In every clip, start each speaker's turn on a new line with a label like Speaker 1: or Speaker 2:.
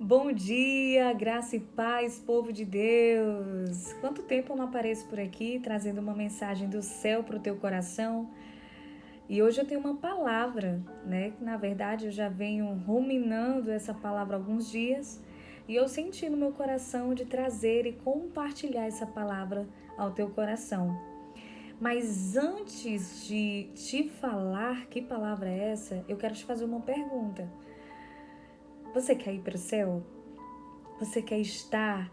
Speaker 1: Bom dia, graça e paz, povo de Deus! Quanto tempo eu não apareço por aqui trazendo uma mensagem do céu para o teu coração? E hoje eu tenho uma palavra, né? Na verdade, eu já venho ruminando essa palavra há alguns dias e eu senti no meu coração de trazer e compartilhar essa palavra ao teu coração. Mas antes de te falar que palavra é essa, eu quero te fazer uma pergunta. Você quer ir para o céu? Você quer estar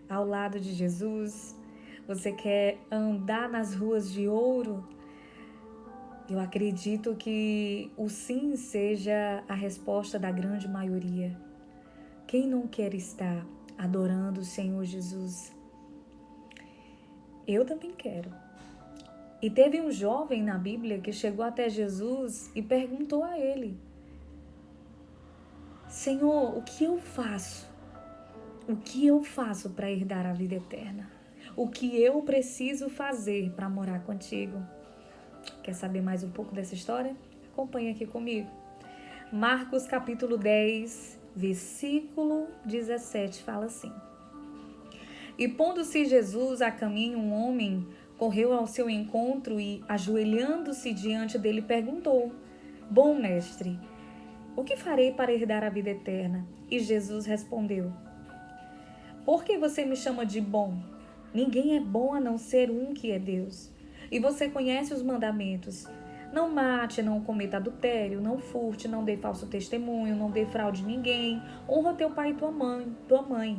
Speaker 1: ao lado de Jesus? Você quer andar nas ruas de ouro? Eu acredito que o sim seja a resposta da grande maioria. Quem não quer estar adorando o Senhor Jesus? Eu também quero. E teve um jovem na Bíblia que chegou até Jesus e perguntou a ele: Senhor, o que eu faço? O que eu faço para herdar a vida eterna? O que eu preciso fazer para morar contigo? Quer saber mais um pouco dessa história? Acompanhe aqui comigo. Marcos capítulo 10, versículo 17 fala assim: E pondo-se Jesus a caminho, um homem correu ao seu encontro e, ajoelhando-se diante dele, perguntou: Bom mestre, o que farei para herdar a vida eterna? E Jesus respondeu: Por que você me chama de bom? Ninguém é bom a não ser um que é Deus. E você conhece os mandamentos: não mate, não cometa adultério, não furte, não dê falso testemunho, não defraude ninguém, honra teu pai e tua mãe.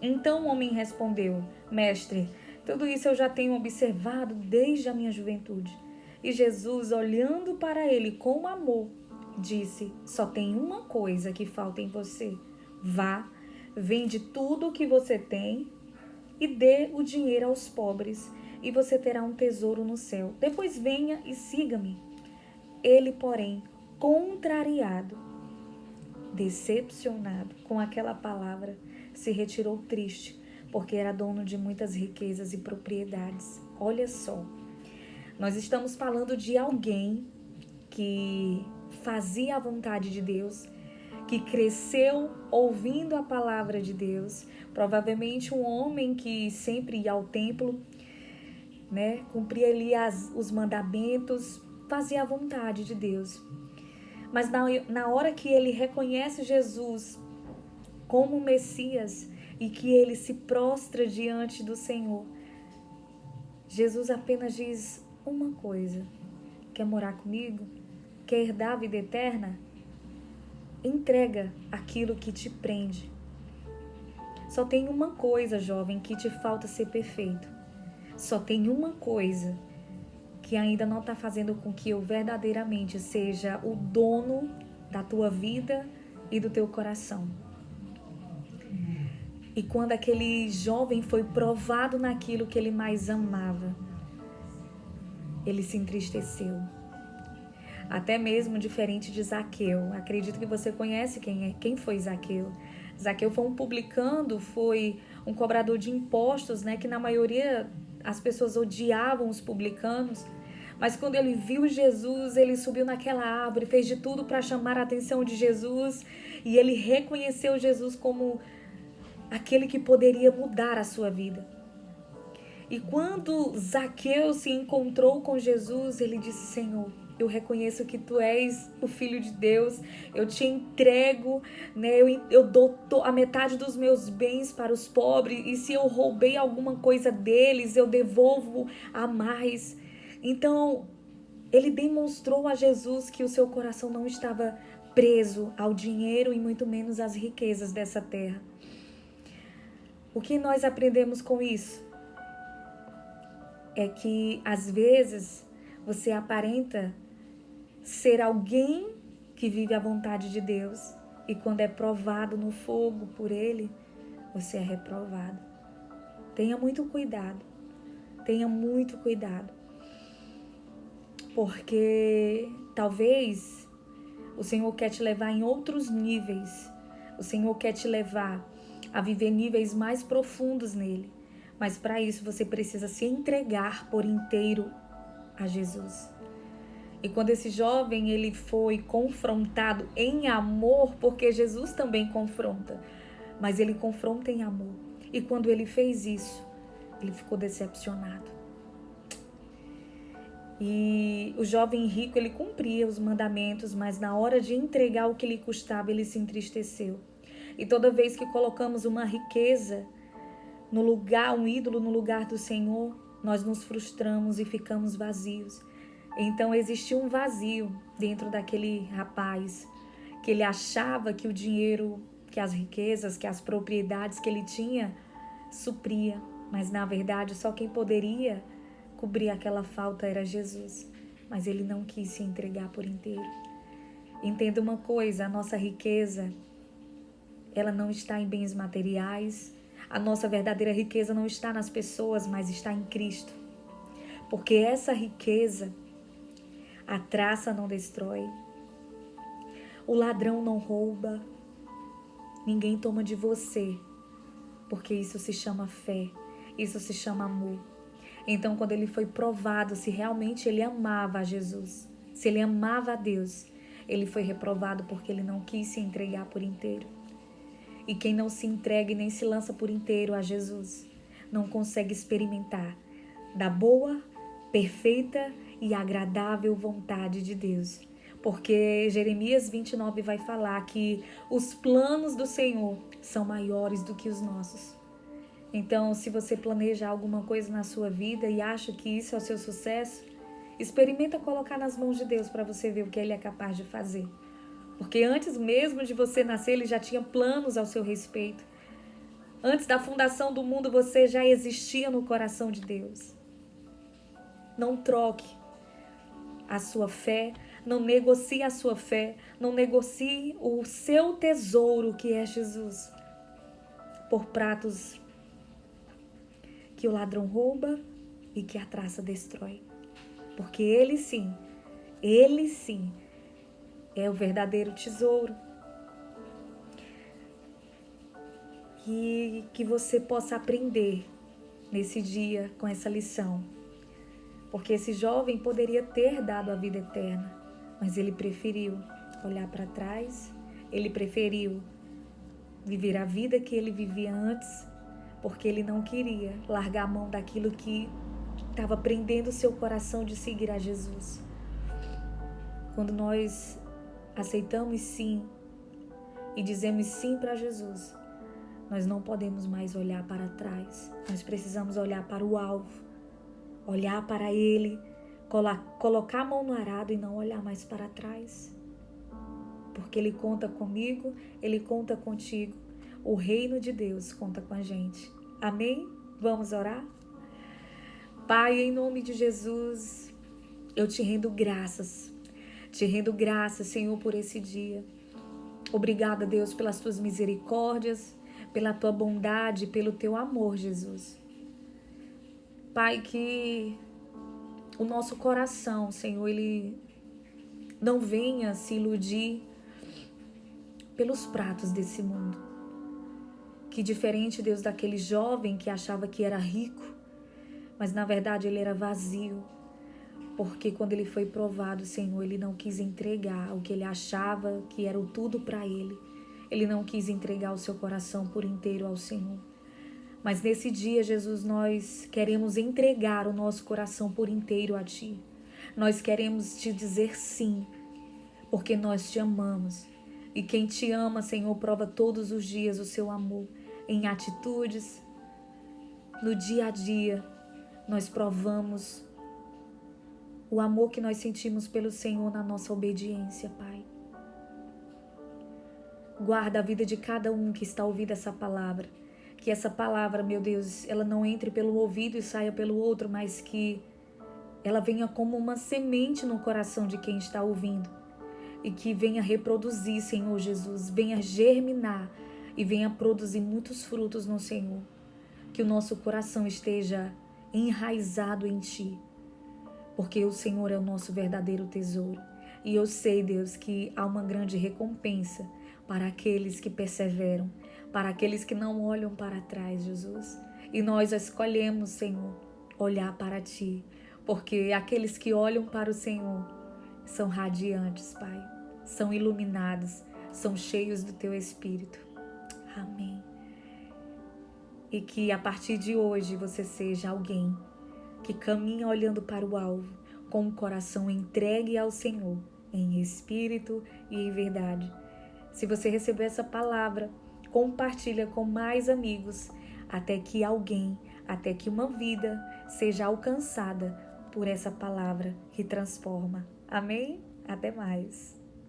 Speaker 1: Então o homem respondeu: Mestre, tudo isso eu já tenho observado desde a minha juventude. E Jesus, olhando para ele com amor, disse: Só tem uma coisa que falta em você. Vá, vende tudo o que você tem e dê o dinheiro aos pobres, e você terá um tesouro no céu. Depois venha e siga-me. Ele, porém, contrariado, decepcionado com aquela palavra, se retirou triste, porque era dono de muitas riquezas e propriedades. Olha só, nós estamos falando de alguém que fazia a vontade de Deus, que cresceu ouvindo a palavra de Deus, provavelmente um homem que sempre ia ao templo, né? Cumpria ali os mandamentos, fazia a vontade de Deus. Mas na hora que ele reconhece Jesus como Messias e que ele se prostra diante do Senhor, Jesus apenas diz uma coisa: quer morar comigo? Quer herdar a vida eterna? Entrega aquilo que te prende. Só tem uma coisa, jovem, que te falta ser perfeito. Só tem uma coisa que ainda não está fazendo com que eu verdadeiramente seja o dono da tua vida e do teu coração. E quando aquele jovem foi provado naquilo que ele mais amava, ele se entristeceu. Até mesmo diferente de Zaqueu. Acredito que você conhece quem foi Zaqueu. Zaqueu foi um publicano, foi um cobrador de impostos, né? Que na maioria as pessoas odiavam os publicanos. Mas quando ele viu Jesus, ele subiu naquela árvore, fez de tudo para chamar a atenção de Jesus. E ele reconheceu Jesus como aquele que poderia mudar a sua vida. E quando Zaqueu se encontrou com Jesus, ele disse: Senhor, eu reconheço que tu és o Filho de Deus, eu te entrego, né? Eu dou a metade dos meus bens para os pobres, e se eu roubei alguma coisa deles, eu devolvo a mais. Então, ele demonstrou a Jesus que o seu coração não estava preso ao dinheiro e muito menos às riquezas dessa terra. O que nós aprendemos com isso? É que às vezes você aparenta ser alguém que vive a vontade de Deus e quando é provado no fogo por Ele, você é reprovado. Tenha muito cuidado, porque talvez o Senhor quer te levar em outros níveis, o Senhor quer te levar a viver níveis mais profundos nele. Mas para isso você precisa se entregar por inteiro a Jesus. E quando esse jovem ele foi confrontado em amor, porque Jesus também confronta. mas ele confronta em amor. E quando ele fez isso, ele ficou decepcionado. E o jovem rico, ele cumpria os mandamentos, mas na hora de entregar o que lhe custava, ele se entristeceu. E toda vez que colocamos uma riqueza no lugar, um ídolo no lugar do Senhor, nós nos frustramos e ficamos vazios. Então existia um vazio dentro daquele rapaz, que ele achava que o dinheiro, que as riquezas, que as propriedades que ele tinha, supria. Mas na verdade só quem poderia cobrir aquela falta era Jesus. Mas ele não quis se entregar por inteiro. Entenda uma coisa, a nossa riqueza, ela não está em bens materiais. A nossa verdadeira riqueza não está nas pessoas, mas está em Cristo. Porque essa riqueza, a traça não destrói, o ladrão não rouba, ninguém toma de você, porque isso se chama fé, isso se chama amor. Então, quando ele foi provado se realmente ele amava a Jesus, se ele amava a Deus, ele foi reprovado porque ele não quis se entregar por inteiro. E quem não se entrega e nem se lança por inteiro a Jesus, não consegue experimentar da boa, perfeita e agradável vontade de Deus. Porque Jeremias 29 vai falar que os planos do Senhor são maiores do que os nossos. Então, se você planeja alguma coisa na sua vida e acha que isso é o seu sucesso, experimenta colocar nas mãos de Deus para você ver o que Ele é capaz de fazer. Porque antes mesmo de você nascer, Ele já tinha planos ao seu respeito. Antes da fundação do mundo, você já existia no coração de Deus. Não troque a sua fé, não negocie a sua fé, não negocie o seu tesouro, que é Jesus, por pratos que o ladrão rouba e que a traça destrói. Porque Ele sim é o verdadeiro tesouro. E que você possa aprender nesse dia com essa lição. Porque esse jovem poderia ter dado a vida eterna, mas ele preferiu olhar para trás, ele preferiu viver a vida que ele vivia antes, porque ele não queria largar a mão daquilo que estava prendendo o seu coração de seguir a Jesus. Quando nós aceitamos sim e dizemos sim para Jesus, nós não podemos mais olhar para trás. Nós precisamos olhar para o alvo, olhar para Ele, colocar a mão no arado e não olhar mais para trás. Porque Ele conta comigo, Ele conta contigo. O reino de Deus conta com a gente. Amém? Vamos orar? Pai, em nome de Jesus, eu te rendo graças. Te rendo graças, Senhor, por esse dia. Obrigada, Deus, pelas tuas misericórdias, pela tua bondade, pelo teu amor, Jesus. Pai, que o nosso coração, Senhor, ele não venha se iludir pelos pratos desse mundo. Que diferente, Deus, daquele jovem que achava que era rico, mas na verdade ele era vazio. Porque quando ele foi provado, Senhor, ele não quis entregar o que ele achava que era o tudo para ele. Ele não quis entregar o seu coração por inteiro ao Senhor. Mas nesse dia, Jesus, nós queremos entregar o nosso coração por inteiro a Ti. Nós queremos Te dizer sim, porque nós Te amamos. E quem Te ama, Senhor, prova todos os dias o seu amor em atitudes. No dia a dia, nós provamos o amor que nós sentimos pelo Senhor na nossa obediência, Pai. Guarda a vida de cada um que está ouvindo essa palavra. Que essa palavra, meu Deus, ela não entre pelo ouvido e saia pelo outro, mas que ela venha como uma semente no coração de quem está ouvindo. E que venha reproduzir, Senhor Jesus, venha germinar e venha produzir muitos frutos no Senhor. Que o nosso coração esteja enraizado em Ti. Porque o Senhor é o nosso verdadeiro tesouro. E eu sei, Deus, que há uma grande recompensa para aqueles que perseveram, para aqueles que não olham para trás, Jesus. E nós escolhemos, Senhor, olhar para Ti, porque aqueles que olham para o Senhor são radiantes, Pai, são iluminados, são cheios do Teu Espírito. Amém. E que a partir de hoje você seja alguém que caminha olhando para o alvo, com o coração entregue ao Senhor, em espírito e em verdade. Se você recebeu essa palavra, compartilha com mais amigos, até que uma vida seja alcançada por essa palavra que transforma. Amém? Até mais.